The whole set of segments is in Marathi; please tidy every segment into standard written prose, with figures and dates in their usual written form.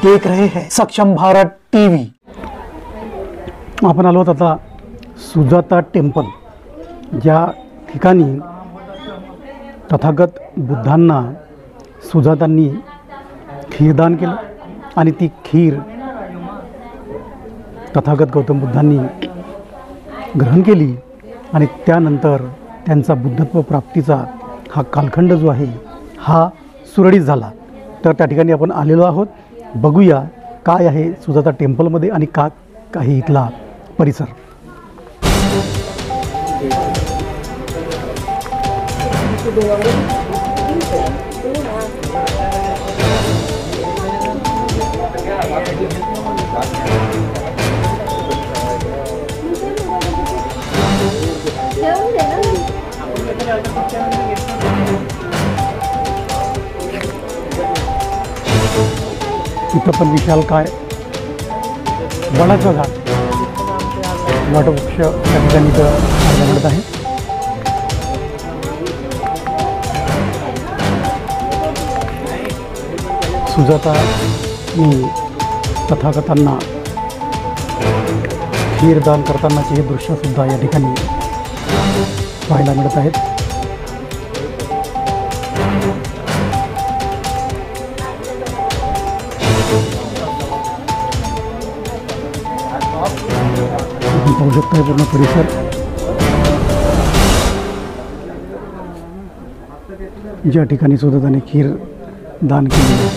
देख रहे हैं सक्षम भारत टीवी। आपण आलो आता सुजाता टेम्पल, ज्या ठिकाणी तथागत बुद्धांना सुजातांनी खीरदान केलं आणि ती खीर तथागत गौतम बुद्धांनी ग्रहण केली आणि त्यानंतर त्यांचा बुद्धत्व प्राप्तीचा हा कालखंड जो आहे हा सुरळीत झाला। तर त्या ठिकाणी आपण आलेलो आहोत, बघूया काय आहे सुजाता टेम्पलमध्ये आणि का काही इथला परिसर। इथं पण विशाल काय वडाचं झाड, वटवृक्ष त्या ठिकाणी इथं पाहायला मिळत आहे। सुजातांनी तथागतांना खीरदान करतानाचे हे दृश्य सुद्धा या ठिकाणी पाहायला मिळत आहेत। पाहू शकता पूर्ण परिसर, ज्या ठिकाणी सुजाताने खीर दान केली।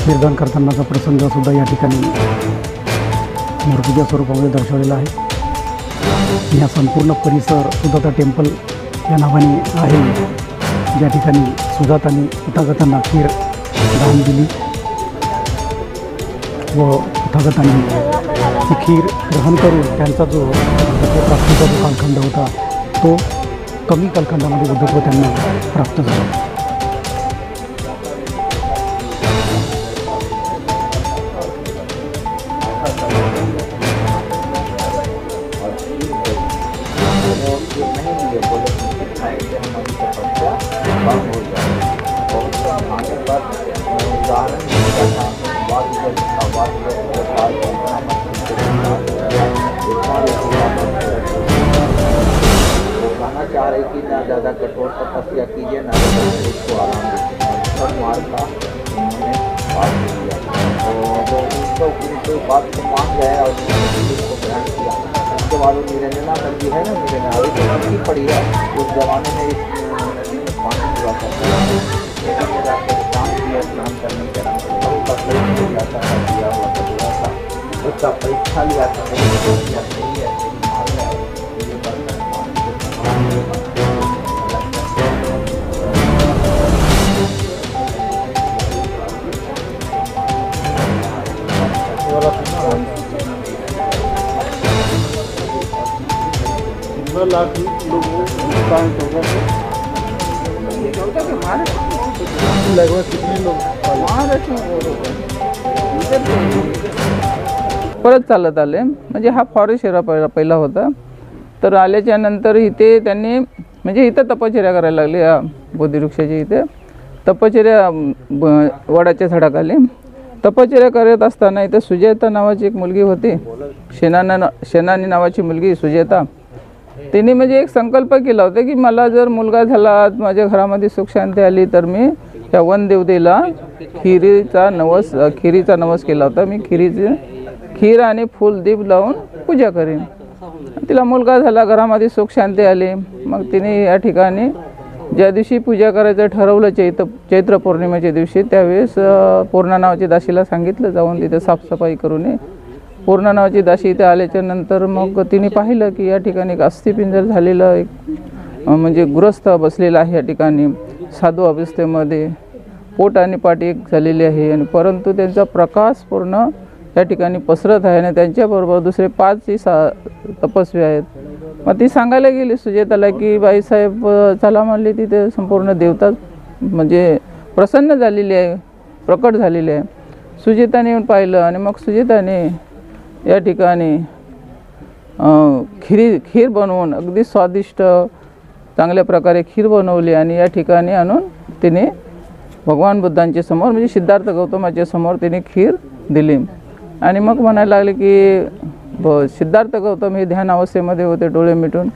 खीरदान करतानाचा प्रसंग सुद्धा या ठिकाणी मूर्तीच्या स्वरूपामध्ये दर्शवलेला आहे। या संपूर्ण परिसर सुजाता टेम्पल या नावाने आहे, ज्या ठिकाणी सुजातांनी तथागतांना खीर दान दिली व तथागतांनी ती खीर ग्रहण करून त्यांचा जो प्राप्तीचा जो कालखंड होता तो कमी कालखंडामध्ये बुद्धत्व त्यांना प्राप्त झाला। चाह रही कि ना ज़्यादा कठोर तपस्या कीजिए ना उसको आराम दीजिए। मार्ग का उन्होंने बात किया तो उनको बात को मान गया और उसको ग्रहण किया। उसके बाद वो निरंजना नदी है ना, निरंजना अभी तो नदी पड़ी है, उस जमाने में इस नदी में पानी हुआ करता है। स्नान करने के नाम दिया हुआ था, उसका परीक्षा लिया था। लाख लोगों लगभग कितने लोग परत चालत आले। म्हणजे हा फॉरेस्ट एरिया पहिला होता। तर आल्याच्या नंतर इथे त्यांनी म्हणजे इथं तपश्चर्या करायला लागली। या बोधिवृक्षाची इथे तपश्चर्या वडाच्या झाडाखाली तपश्चर्या करत असताना इथे सुजाता नावाची एक मुलगी होती, शेनानी नावाची मुलगी सुजाता। तिने म्हणजे एक संकल्प केला होता की मला जर मुलगा झाला, माझ्या घरामध्ये सुख शांती आली तर मी या वनदेवतेला खिरीचा नवस केला होता। मी खीर आणि फूल दीप लावून पूजा करेन। तिला मुलगा झाला, घरामध्ये सुख शांती आली। मग तिने या ठिकाणी ज्या दिवशी पूजा करायचं ठरवलं चैत्र पौर्णिमेच्या दिवशी, त्यावेळेस पूर्णा नावाची दासीला सांगितलं जाऊन तिथे साफसफाई करून ये। पूर्णा नावाची दासी इथे आल्याच्या नंतर मग तिने पाहिलं की या ठिकाणी एक अस्थिपिंजर झालेलं एक म्हणजे गृहस्थ बसलेला आहे। या ठिकाणी साधू अवस्थेमध्ये पोट आणि पाठ एक झालेली आहे आणि परंतु त्यांचा प्रकाश पूर्ण या ठिकाणी पसरत आहे आणि त्यांच्याबरोबर दुसरे 5 तपस्वी आहेत। मग ती सांगायला गेली सुजाताला की बाईसाहेब चला म्हणली, तिथे संपूर्ण देवता म्हणजे प्रसन्न झालेली आहे, प्रकट झालेली आहे। सुजाताने येऊन पाहिलं आणि मग सुजाताने या ठिकाणी खीर बनवून अगदी स्वादिष्ट चांगल्या प्रकारे खीर बनवली आणि या ठिकाणी आणून तिने भगवान बुद्धांच्या समोर म्हणजे सिद्धार्थ गौतमाच्या समोर तिने खीर दिली. आणि मग म्हणायला लागले की सिद्धार्थ गौतम हे ध्यान अवस्थेमध्ये होते डोळे मिटून.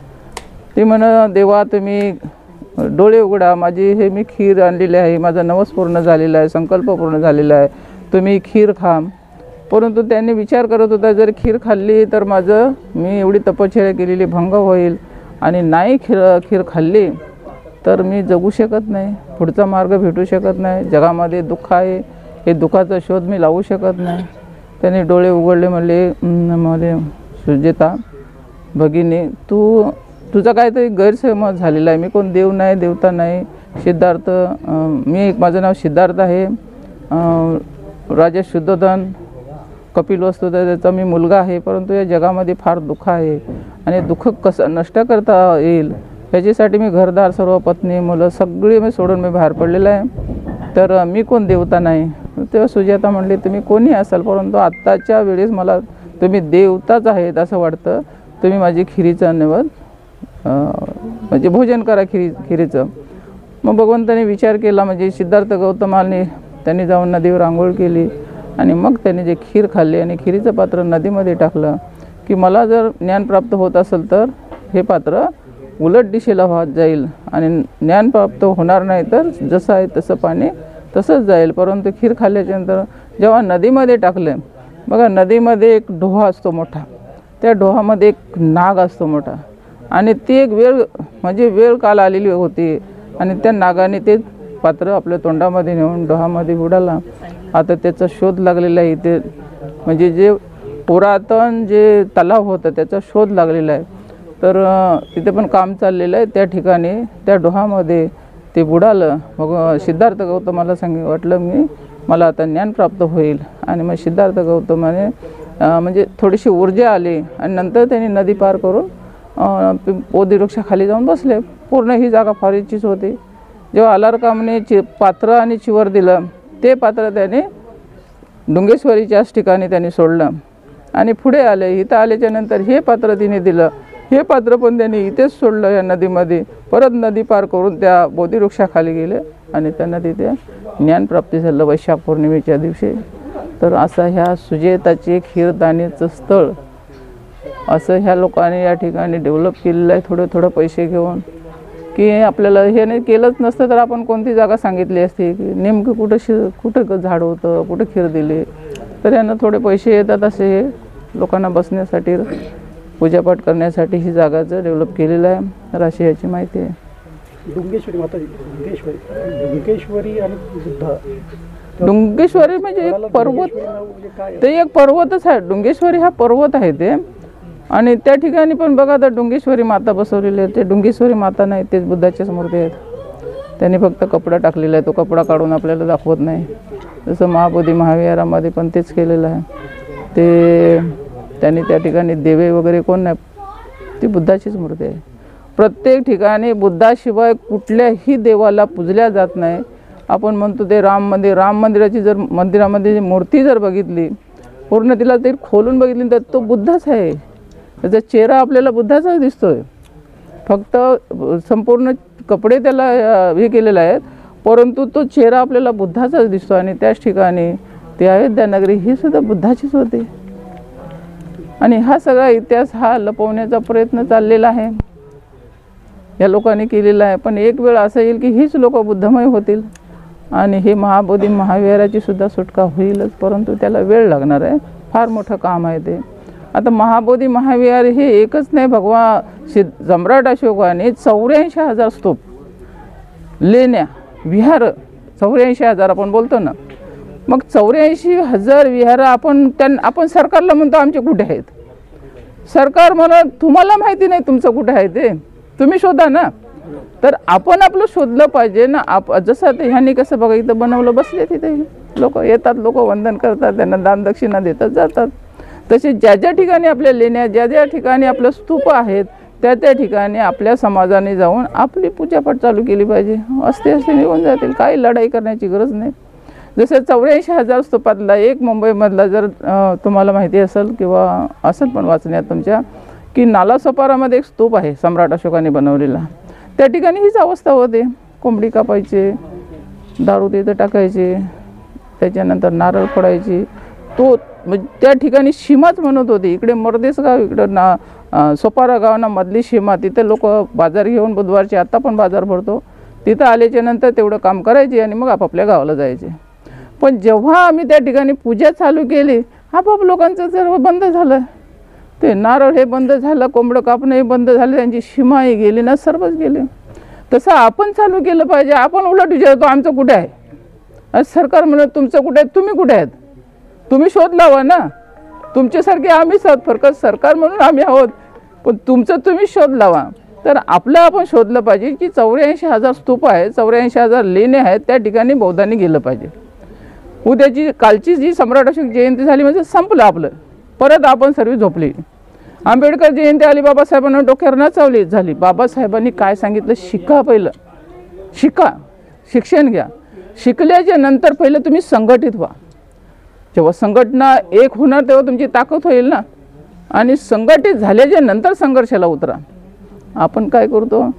ती म्हणा देवा तुम्ही डोळे उघडा, माझी हे मी खीर आणलेली आहे, माझा नवस पूर्ण झालेला आहे, संकल्प पूर्ण झालेला आहे, तुम्ही खीर खा. परंतु त्यांनी विचार करत होता जर खीर खाल्ली तर माझं मी एवढी तपश्चर्या केलेली भंग होईल आणि नाही खीर खाल्ली तर मी जगू शकत नाही, पुढचा मार्ग भेटू शकत नाही, जगामध्ये दुःख आहे, हे दुःखाचा शोध मी लावू शकत नाही. त्यांनी डोळे उघडले, म्हणले सुजेता भगिनी तुझा काहीतरी गैरसमज झालेला आहे, मी कोण देव नाही, देवता नाही. सिद्धार्थ माझं नाव सिद्धार्थ आहे, राजा शुद्धोधन कपिलवस्तू त्याचा मी मुलगा आहे, परंतु या जगामध्ये फार दुःख आहे आणि दुःख कसं नष्ट करता येईल याच्यासाठी मी घरदार सर्व पत्नी मुलं सगळी मी सोडून मी बाहेर पडलेलं आहे, तर मी कोण देवता नाही. तेव्हा सुजाता म्हणली तुम्ही कोणी असाल परंतु आत्ताच्या वेळेस मला तुम्ही देवताच आहेत असं वाटतं, तुम्ही माझी खिरीचं नैवेद्य म्हणजे भोजन करा खिरीचं. मग भगवंताने विचार केला, म्हणजे सिद्धार्थ गौतमाने त्यांनी जाऊन नदीवर आंघोळ केली आणि मग त्यांनी जे खीर खाल्ली आणि खिरीचं पात्र नदीमध्ये टाकलं की मला जर ज्ञान प्राप्त होत असेल तर हे पात्र उलट दिशेला वाहत जाईल आणि ज्ञान प्राप्त होणार नाही तर जसं आहे तसं पाणी तसंच जाईल. परंतु खीर खाल्ल्याच्यानंतर जेव्हा नदीमध्ये टाकले, बघा नदीमध्ये एक डोहा असतो मोठा, त्या डोहामध्ये एक नाग असतो मोठा आणि ती एक वेळ काल आलेली होती आणि त्या नागाने ते पात्र आपल्या तोंडामध्ये नेऊन डोहामध्ये बुडाला. आता त्याचा शोध लागलेला आहे इथे, म्हणजे जे पुरातन जे तलाव होतं त्याचा शोध लागलेला आहे. तर तिथे पण काम चाललेलं आहे, त्या ठिकाणी त्या डोहामध्ये ते बुडालं. मग सिद्धार्थ गौतमाला वाटलं मला आता ज्ञान प्राप्त होईल आणि मग सिद्धार्थ गौतमाने म्हणजे थोडीशी ऊर्जा आली आणि नंतर त्यांनी नदी पार करून बोधिवृक्षाखाली जाऊन बसले. पूर्ण ही जागा फारीचीच होती. जेव्हा आलारकामने पात्र आणि चिवर दिलं, ते पात्र त्याने डुंगेश्वरीच्याच ठिकाणी त्यांनी सोडलं आणि पुढे आले. इथं आल्याच्या नंतर हे पात्र तिने दिलं, हे पात्र पण त्यांनी इथेच सोडलं या नदीमध्ये. परत नदी पार करून त्या बोधिवृक्षाखाली गेले आणि त्यांना तिथे ज्ञानप्राप्ती झालं वैशाख पौर्णिमेच्या दिवशी. तर असं ह्या सुजेताचे खीरदानीचं स्थळ असं ह्या लोकांनी या ठिकाणी डेव्हलप केलेलं आहे, थोडं पैसे घेऊन. की आपल्याला हे नाही केलंच नसतं तर आपण कोणती जागा सांगितली असती की नेमकं कुठं झाड होतं, कुठं खीर दिली. तर यांना थोडे पैसे येतात असे हे लोकांना बसण्यासाठी पूजापाठ करण्यासाठी ही जागाचं डेव्हलप केलेलं आहे. तर अशी याची माहिती आहे. डुंगेश्वरी माताजी, डुंगेश्वरी आणि बुद्ध, डुंगेश्वरी म्हणजे एक पर्वत, ते एक पर्वतच आहे. डुंगेश्वरी हा पर्वत आहे ते. आणि त्या ठिकाणी पण बघा आता डुंगेश्वरी माता बसवलेली आहे. ते डुंगेश्वरी माता नाही, तेच बुद्धाच्या मूर्ती आहेत. त्यांनी फक्त कपडा टाकलेला आहे, तो कपडा काढून आपल्याला दाखवत नाही. जसं महाबोधी महाविहारामध्ये पण तेच केलेलं आहे. ते त्यांनी त्या ठिकाणी देवे वगैरे कोण नाही, ती बुद्धाचीच मूर्ती आहे. प्रत्येक ठिकाणी बुद्धाशिवाय कुठल्याही देवाला पूजल्या जात नाही. आपण म्हणतो ते राम मंदिराची जर मंदिरामध्ये मूर्ती जर बघितली पूर्ण, तिला ते खोलून बघितली तर तो बुद्धाच आहे. त्याचा चेहरा आपल्याला बुद्धाचाच दिसतोय. फक्त संपूर्ण कपडे त्याला हे केलेले आहेत, परंतु तो चेहरा आपल्याला बुद्धाचाच दिसतो. आणि त्याच ठिकाणी ती अयोध्या नगरी ही सुद्धा बुद्धाचीच होती. आणि हा सगळा इतिहास हा लपवण्याचा प्रयत्न चाललेला आहे, या लोकांनी केलेला आहे. पण एक वेळ असं येईल की हीच लोक बुद्धमय होतील आणि हे महाबोधी महाविहाराची सुद्धा सुटका होईलच, परंतु त्याला वेळ लागणार आहे. फार मोठं काम आहे ते. आता महाबोधी महाविहार हे एकच नाही, सम्राट अशोकाने 84,000 स्तूप लेण्या विहार 84,000 आपण बोलतो ना, मग 84,000 विहार आपण सरकारला म्हणतो आमचे कुठे आहेत. सरकार म्हणा तुम्हाला माहिती नाही तुमचं कुठे आहे ते, तुम्ही शोधा ना. तर आपण आपलं शोधलं पाहिजे ना. जसं ते ह्यांनी कसं बघा इथं बनवलं, बसले तिथे लोक येतात, लोक वंदन करतात, त्यांना दानदक्षिणा देतात जातात. तसे ज्या ठिकाणी आपल्या लेण्या, ज्या ठिकाणी आपलं स्तूप आहेत त्या ठिकाणी आपल्या समाजाने जाऊन आपली पूजापाठ चालू केली पाहिजे. असते निघून जातील, काही लढाई करण्याची गरज नाही. जसं 84,000 स्तूपातला एक मुंबईमधला जर तुम्हाला माहिती असेल किंवा असेल पण वाचण्यात तुमच्या, की नालासोपारामध्ये एक स्तूप आहे सम्राट अशोकाने बनवलेला. त्या ठिकाणी हीच अवस्था होते. कोंबडी कापायचे, दारू तिथं टाकायचे, त्याच्यानंतर नारळ फोडायची. तो म्हणजे त्या ठिकाणी सीमाच म्हणत होती. इकडे मर्देस गाव, इकडं सोपारा गावाना मधली सीमा. तिथे लोक बाजार घेऊन बुधवारचे, आत्ता पण बाजार भरतो, तिथं आल्याच्या नंतर तेवढं काम करायचे आणि मग आपापल्या गावाला जायचे. पण जेव्हा आम्ही त्या ठिकाणी पूजा चालू केली, आपाप लोकांचं सर्व बंद झालं. ते नारळ हे बंद झालं, कोंबडं कापणं हे बंद झालं, त्यांची सीमाही गेली ना, सर्वच गेले. तसं आपण चालू केलं पाहिजे. आपण उलट विचारतो आमचं कुठे आहे, आज सरकार म्हणत तुमचं कुठे आहे, तुम्ही कुठे आहेत, तुम्ही शोध लावा ना. तुमच्यासारखे आम्हीच आहोत, फक्त सरकार म्हणून आम्ही आहोत, पण तुमचं तुम्ही शोध लावा. तर आपलं आपण शोधलं पाहिजे की 84,000 स्तूप आहेत, 84,000 लेणे आहेत, त्या ठिकाणी बौद्धांनी गेलं पाहिजे. उद्याची कालची जी सम्राट अशोक जयंती झाली म्हणजे संपलं आपलं. परत आपण सर्व झोपली. आंबेडकर जयंती आली, बाबासाहेबांना डोक्यावर नाचवली झाली. बाबासाहेबांनी काय सांगितलं, शिका, पहिलं शिका, शिक्षण घ्या. शिकल्याच्या नंतर पहिलं तुम्ही संघटित व्हा. जेव्हा संघटना एक होणार तेव्हा तुमची ताकद होईल ना. आणि संघटित झाल्याच्या नंतर संघर्षाला उतरा. आपण काय करतो,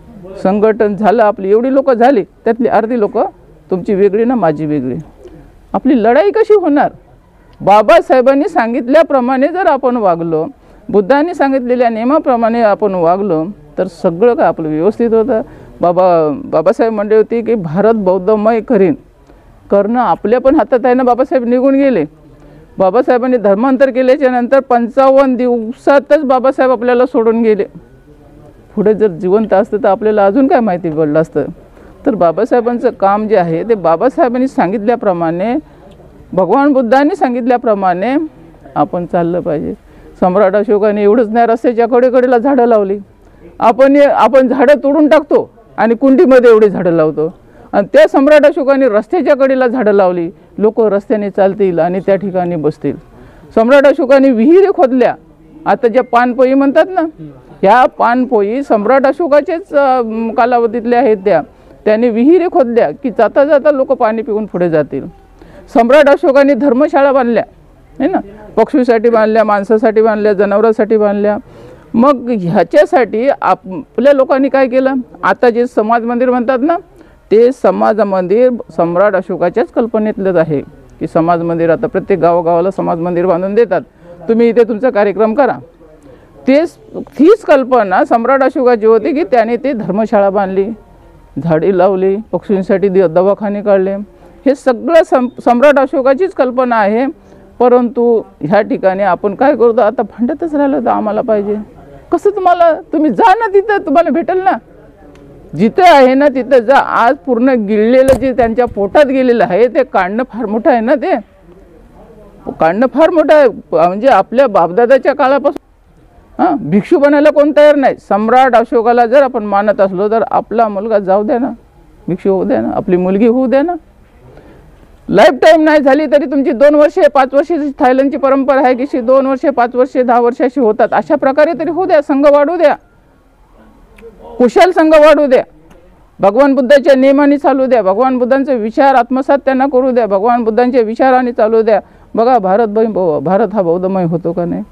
संघटन झालं, आपली एवढी लोक झाली, त्यातली अर्धी लोक तुमची वेगळी ना माझी वेगळी. आपली लढाई कशी होणार. बाबासाहेबांनी सांगितल्याप्रमाणे जर आपण वागलो, बुद्धांनी सांगितलेल्या नियमाप्रमाणे आपण वागलो, तर सगळं काय आपलं व्यवस्थित होतं. बाबासाहेब म्हणले होते की भारत बौद्धमय करणं आपल्या पण हातात आहे ना. बाबासाहेब निघून गेले. बाबासाहेबांनी धर्मांतर केल्याच्या नंतर 55 दिवसातच बाबासाहेब आपल्याला सोडून गेले. पुढे जर जिवंत असतं तर आपल्याला अजून काय माहिती पडलं असतं. तर बाबासाहेबांचं काम जे आहे ते बाबासाहेबांनी सांगितल्याप्रमाणे, भगवान बुद्धांनी सांगितल्याप्रमाणे आपण चाललं पाहिजे. सम्राट अशोकाने एवढंच नाही, रस्त्याच्या कडेकडेला झाडं लावली. आपण झाडं तोडून टाकतो आणि कुंडीमध्ये एवढी झाडं लावतो. आणि त्या सम्राट अशोकाने रस्त्याच्या कडेला झाडं लावली. लोक रस्त्याने चालतील आणि त्या ठिकाणी बसतील. सम्राट अशोकाने विहिरी खोदल्या. आता ज्या पानपोई म्हणतात ना, ह्या पानपोई सम्राट अशोकाचेच कालावधीतल्या आहेत. त्याने विहिरी खोदल्या की जाता जाता लोक पाणी पिऊन पुढे जातील. सम्राट अशोकाने धर्मशाळा बांधल्या आहे ना, पक्षीसाठी बांधल्या, माणसासाठी बांधल्या, जनावरांसाठी बांधल्या. मग ह्याच्यासाठी आपल्या लोकांनी काय केलं, आता जे समाज मंदिर म्हणतात ना, ते समाज मंदिर सम्राट अशोकाच्याच कल्पनेतलंच आहे. की समाज मंदिर आता प्रत्येक गावागावाला समाज मंदिर बांधून देतात, तुम्ही इथे तुमचा कार्यक्रम करा. तीच कल्पना सम्राट अशोकाची होती की त्याने ते धर्मशाळा बांधली, झाडे लावली, पक्षींसाठी दवाखाने काढले. हे सगळं सम्राट अशोकाचीच कल्पना आहे. परंतु ह्या ठिकाणी आपण काय करतो, आता भांडतच राहिलं तर आम्हाला पाहिजे. कसं तुम्ही जा ना, तिथं तुम्हाला भेटेल ना. जिथे आहे ना तिथं जा. आज पूर्ण गिळलेलं जे त्यांच्या पोटात गेलेलं आहे ते काढणं फार मोठं आहे ना. ते काढणं फार मोठं आहे. म्हणजे आपल्या बापदादाच्या काळापासून भिक्षू बनायला कोण तयार नाही. सम्राट अशोकाला जर आपण मानत असलो तर आपला मुलगा जाऊ द्या ना, भिक्षू होऊ द्या ना, आपली मुलगी होऊ द्या ना. लाईफ टाईम नाही झाली तरी तुमची 2 वर्षे 5 वर्षाची थायलंडची परंपरा आहे की 2 वर्षे 5 वर्षे 10 वर्षाची होतात. अशा प्रकारे तरी होऊ द्या. संघ वाढू द्या, कुशल संघ वाढू द्या. भगवान बुद्धाच्या नियमाने चालू द्या. भगवान बुद्धांचे विचार आत्मसात त्यांना करू द्या. भगवान बुद्धांच्या विचाराने चालू द्या. बघा भारत हा बौद्धमय होतो का नाही.